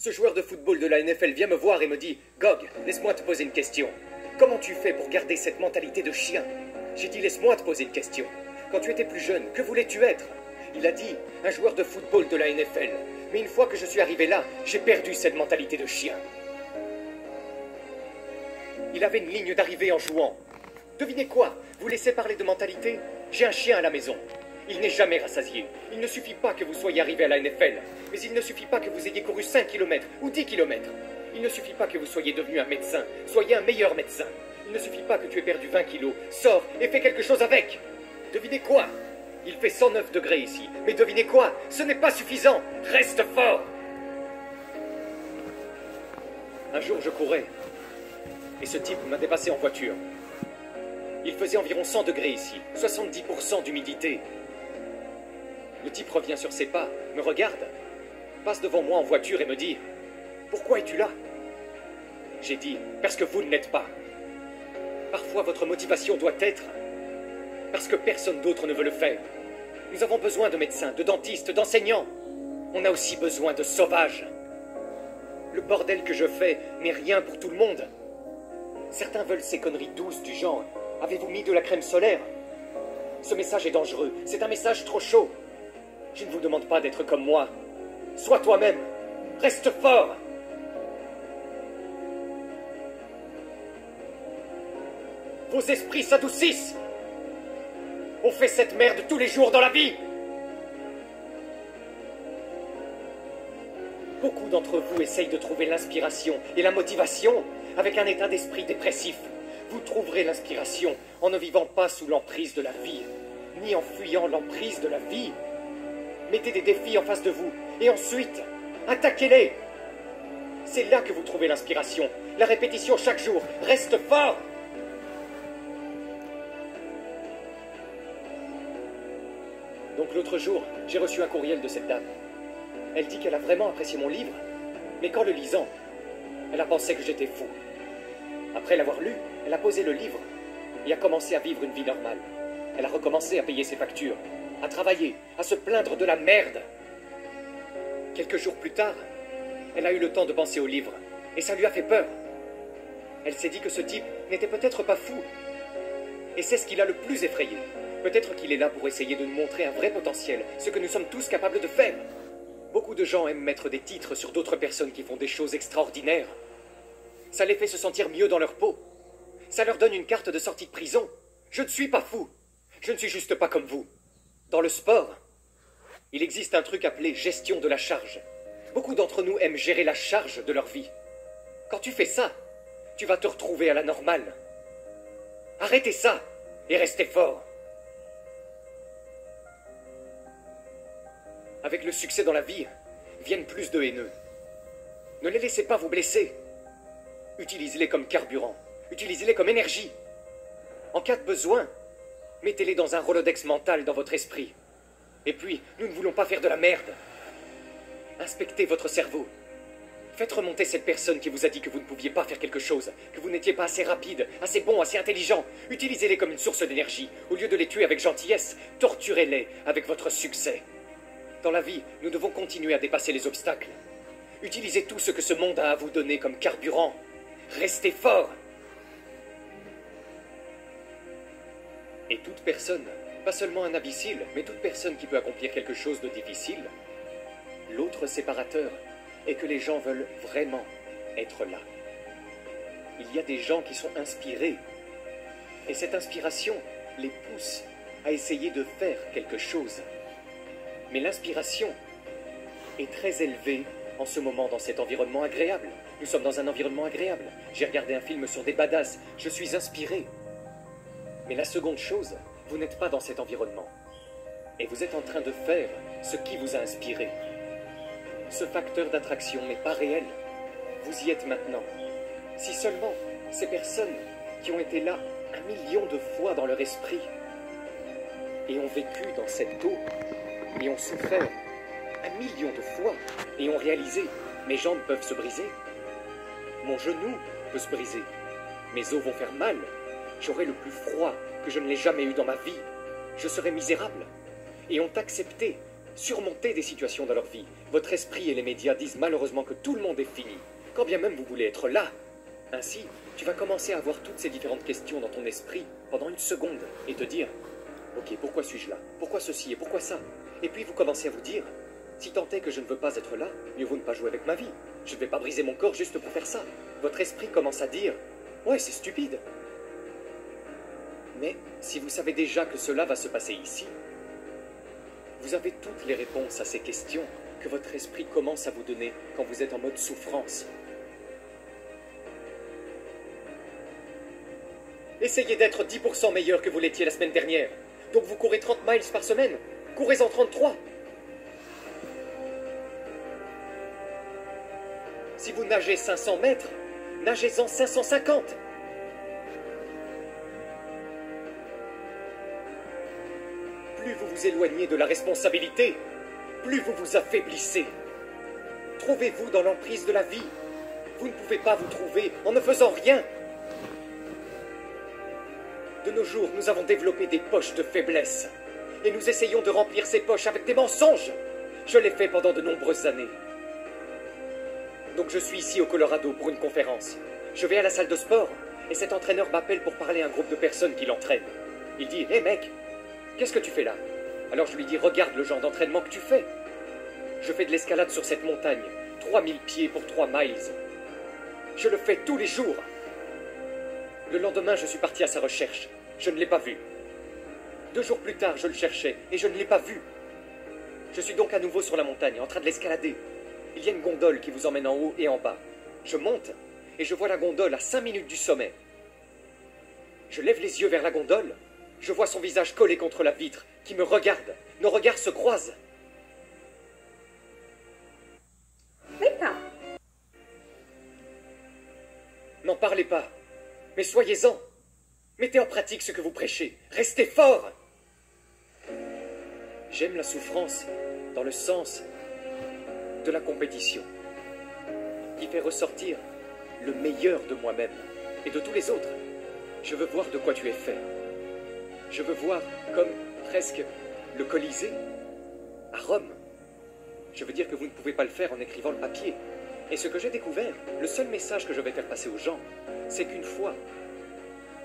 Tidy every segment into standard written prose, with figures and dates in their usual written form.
Ce joueur de football de la NFL vient me voir et me dit « Gog, laisse-moi te poser une question. Comment tu fais pour garder cette mentalité de chien ?» J'ai dit « Laisse-moi te poser une question. Quand tu étais plus jeune, que voulais-tu être ?» Il a dit « Un joueur de football de la NFL. Mais une fois que je suis arrivé là, j'ai perdu cette mentalité de chien. » Il avait une ligne d'arrivée en jouant. Devinez quoi? Vous laissez parler de mentalité? J'ai un chien à la maison. Il n'est jamais rassasié. Il ne suffit pas que vous soyez arrivé à la NFL. Mais il ne suffit pas que vous ayez couru 5 km ou 10 km. Il ne suffit pas que vous soyez devenu un médecin. Soyez un meilleur médecin. Il ne suffit pas que tu aies perdu 20 kilos. Sors et fais quelque chose avec. Devinez quoi? Il fait 109 degrés ici. Mais devinez quoi? Ce n'est pas suffisant. Reste fort. Un jour, je courais. Et ce type m'a dépassé en voiture. Il faisait environ 100 degrés ici. 70% d'humidité. Le type revient sur ses pas, me regarde, passe devant moi en voiture et me dit « Pourquoi es-tu là ?» J'ai dit « Parce que vous ne l'êtes pas. Parfois, votre motivation doit être parce que personne d'autre ne veut le faire. Nous avons besoin de médecins, de dentistes, d'enseignants. On a aussi besoin de sauvages. Le bordel que je fais n'est rien pour tout le monde. Certains veulent ces conneries douces du genre « Avez-vous mis de la crème solaire ?» Ce message est dangereux, c'est un message trop chaud. Je ne vous demande pas d'être comme moi. Sois toi-même. Reste fort. Vos esprits s'adoucissent. On fait cette merde tous les jours dans la vie. Beaucoup d'entre vous essayent de trouver l'inspiration et la motivation avec un état d'esprit dépressif. Vous trouverez l'inspiration en ne vivant pas sous l'emprise de la vie, ni en fuyant l'emprise de la vie. Mettez des défis en face de vous, et ensuite, attaquez-les. C'est là que vous trouvez l'inspiration. La répétition chaque jour. Reste fort. Donc l'autre jour, j'ai reçu un courriel de cette dame. Elle dit qu'elle a vraiment apprécié mon livre, mais qu'en le lisant, elle a pensé que j'étais fou. Après l'avoir lu, elle a posé le livre et a commencé à vivre une vie normale. Elle a recommencé à payer ses factures, à travailler, à se plaindre de la merde. Quelques jours plus tard, elle a eu le temps de penser au livre, et ça lui a fait peur. Elle s'est dit que ce type n'était peut-être pas fou. Et c'est ce qui l'a le plus effrayé. Peut-être qu'il est là pour essayer de nous montrer un vrai potentiel, ce que nous sommes tous capables de faire. Beaucoup de gens aiment mettre des titres sur d'autres personnes qui font des choses extraordinaires. Ça les fait se sentir mieux dans leur peau. Ça leur donne une carte de sortie de prison. Je ne suis pas fou. Je ne suis juste pas comme vous. Dans le sport, il existe un truc appelé gestion de la charge. Beaucoup d'entre nous aiment gérer la charge de leur vie. Quand tu fais ça, tu vas te retrouver à la normale. Arrêtez ça et restez fort. Avec le succès dans la vie, viennent plus de haineux. Ne les laissez pas vous blesser. Utilisez-les comme carburant. Utilisez-les comme énergie. En cas de besoin, mettez-les dans un Rolodex mental dans votre esprit. Et puis, nous ne voulons pas faire de la merde. Inspectez votre cerveau. Faites remonter cette personne qui vous a dit que vous ne pouviez pas faire quelque chose, que vous n'étiez pas assez rapide, assez bon, assez intelligent. Utilisez-les comme une source d'énergie. Au lieu de les tuer avec gentillesse, torturez-les avec votre succès. Dans la vie, nous devons continuer à dépasser les obstacles. Utilisez tout ce que ce monde a à vous donner comme carburant. Restez fort. Et toute personne, pas seulement un imbécile, mais toute personne qui peut accomplir quelque chose de difficile, l'autre séparateur est que les gens veulent vraiment être là. Il y a des gens qui sont inspirés, et cette inspiration les pousse à essayer de faire quelque chose. Mais l'inspiration est très élevée en ce moment dans cet environnement agréable. Nous sommes dans un environnement agréable. J'ai regardé un film sur des badass. Je suis inspiré. Mais la seconde chose, vous n'êtes pas dans cet environnement. Et vous êtes en train de faire ce qui vous a inspiré. Ce facteur d'attraction n'est pas réel. Vous y êtes maintenant. Si seulement ces personnes qui ont été là 1 million de fois dans leur esprit et ont vécu dans cette eau et ont souffert 1 million de fois et ont réalisé mes jambes peuvent se briser, mon genou peut se briser, mes os vont faire mal, j'aurai le plus froid que je ne l'ai jamais eu dans ma vie, je serai misérable, et ont accepté surmonter des situations dans leur vie. Votre esprit et les médias disent malheureusement que tout le monde est fini, quand bien même vous voulez être là. Ainsi, tu vas commencer à avoir toutes ces différentes questions dans ton esprit pendant une seconde et te dire « Ok, pourquoi suis-je là? Pourquoi ceci et pourquoi ça ?» Et puis vous commencez à vous dire « Si tant est que je ne veux pas être là, mieux vaut ne pas jouer avec ma vie. Je ne vais pas briser mon corps juste pour faire ça. » Votre esprit commence à dire « Ouais, c'est stupide. » Mais si vous savez déjà que cela va se passer ici, vous avez toutes les réponses à ces questions que votre esprit commence à vous donner quand vous êtes en mode souffrance. Essayez d'être 10% meilleur que vous l'étiez la semaine dernière. Donc vous courez 30 miles par semaine. Courez-en 33. Si vous nagez 500 mètres, nagez-en 550. Plus vous vous éloignez de la responsabilité, plus vous vous affaiblissez. Trouvez-vous dans l'emprise de la vie. Vous ne pouvez pas vous trouver en ne faisant rien. De nos jours, nous avons développé des poches de faiblesse. Et nous essayons de remplir ces poches avec des mensonges. Je l'ai fait pendant de nombreuses années. Donc je suis ici au Colorado pour une conférence. Je vais à la salle de sport, et cet entraîneur m'appelle pour parler à un groupe de personnes qui l'entraînent. Il dit « Hé mec, qu'est-ce que tu fais là ?» Alors je lui dis « Regarde le genre d'entraînement que tu fais. Je fais de l'escalade sur cette montagne, 3000 pieds pour 3 miles. Je le fais tous les jours. » Le lendemain, je suis parti à sa recherche. Je ne l'ai pas vu. 2 jours plus tard, je le cherchais, et je ne l'ai pas vu. Je suis donc à nouveau sur la montagne, en train de l'escalader. Il y a une gondole qui vous emmène en haut et en bas. Je monte, et je vois la gondole à 5 minutes du sommet. Je lève les yeux vers la gondole. Je vois son visage collé contre la vitre, qui me regarde. Nos regards se croisent. N'en parlez pas. Mais soyez-en. Mettez en pratique ce que vous prêchez. Restez fort. J'aime la souffrance dans le sens de la compétition, qui fait ressortir le meilleur de moi-même et de tous les autres. Je veux voir de quoi tu es fait. Je veux voir comme presque le Colisée à Rome. Je veux dire que vous ne pouvez pas le faire en écrivant le papier. Et ce que j'ai découvert, le seul message que je vais faire passer aux gens, c'est qu'une fois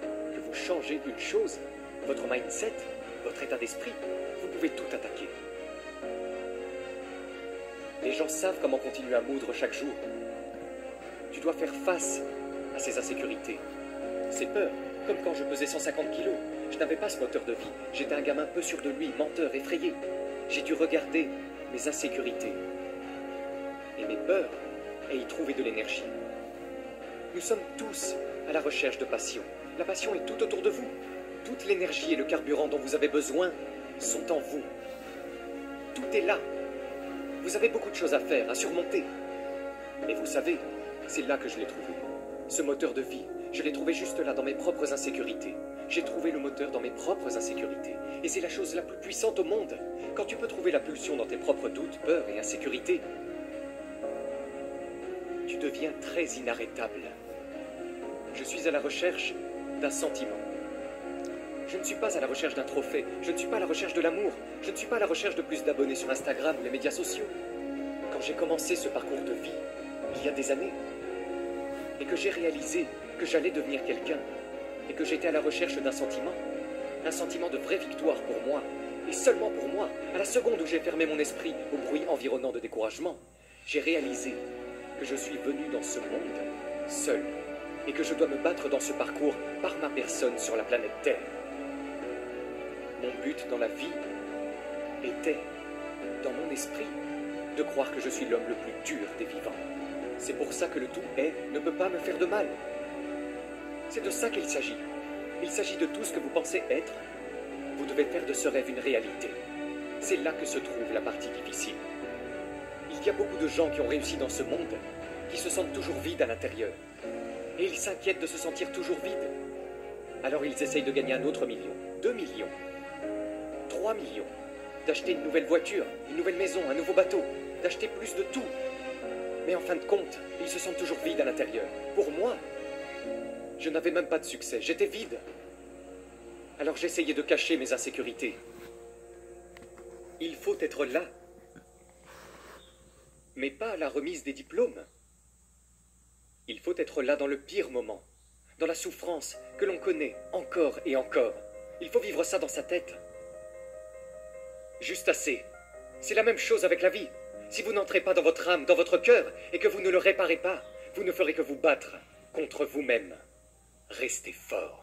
que vous changez une chose, votre mindset, votre état d'esprit, vous pouvez tout attaquer. Les gens savent comment continuer à moudre chaque jour. Tu dois faire face à ces insécurités, ces peurs, comme quand je pesais 150 kilos. Je n'avais pas ce moteur de vie. J'étais un gamin peu sûr de lui, menteur, effrayé. J'ai dû regarder mes insécurités et mes peurs et y trouver de l'énergie. Nous sommes tous à la recherche de passion. La passion est tout autour de vous. Toute l'énergie et le carburant dont vous avez besoin sont en vous. Tout est là. Vous avez beaucoup de choses à faire, à surmonter. Et vous savez, c'est là que je l'ai trouvé. Ce moteur de vie, je l'ai trouvé juste là, dans mes propres insécurités. J'ai trouvé le moteur dans mes propres insécurités. Et c'est la chose la plus puissante au monde. Quand tu peux trouver la pulsion dans tes propres doutes, peurs et insécurités, tu deviens très inarrêtable. Je suis à la recherche d'un sentiment. Je ne suis pas à la recherche d'un trophée. Je ne suis pas à la recherche de l'amour. Je ne suis pas à la recherche de plus d'abonnés sur Instagram ou les médias sociaux. Quand j'ai commencé ce parcours de vie, il y a des années, et que j'ai réalisé que j'allais devenir quelqu'un, et que j'étais à la recherche d'un sentiment de vraie victoire pour moi, et seulement pour moi, à la seconde où j'ai fermé mon esprit au bruit environnant de découragement, j'ai réalisé que je suis venu dans ce monde seul, et que je dois me battre dans ce parcours par ma personne sur la planète Terre. Mon but dans la vie était, dans mon esprit, de croire que je suis l'homme le plus dur des vivants. C'est pour ça que le tout est ne peut pas me faire de mal. C'est de ça qu'il s'agit. Il s'agit de tout ce que vous pensez être. Vous devez faire de ce rêve une réalité. C'est là que se trouve la partie difficile. Il y a beaucoup de gens qui ont réussi dans ce monde, qui se sentent toujours vides à l'intérieur. Et ils s'inquiètent de se sentir toujours vides. Alors ils essayent de gagner un autre million, 2 millions, 3 millions, d'acheter une nouvelle voiture, une nouvelle maison, un nouveau bateau, d'acheter plus de tout. Mais en fin de compte, ils se sentent toujours vides à l'intérieur. Pour moi, je n'avais même pas de succès, j'étais vide. Alors j'essayais de cacher mes insécurités. Il faut être là, mais pas à la remise des diplômes. Il faut être là dans le pire moment, dans la souffrance que l'on connaît encore et encore. Il faut vivre ça dans sa tête. Juste assez. C'est la même chose avec la vie. Si vous n'entrez pas dans votre âme, dans votre cœur, et que vous ne le réparez pas, vous ne ferez que vous battre contre vous-même. Restez fort.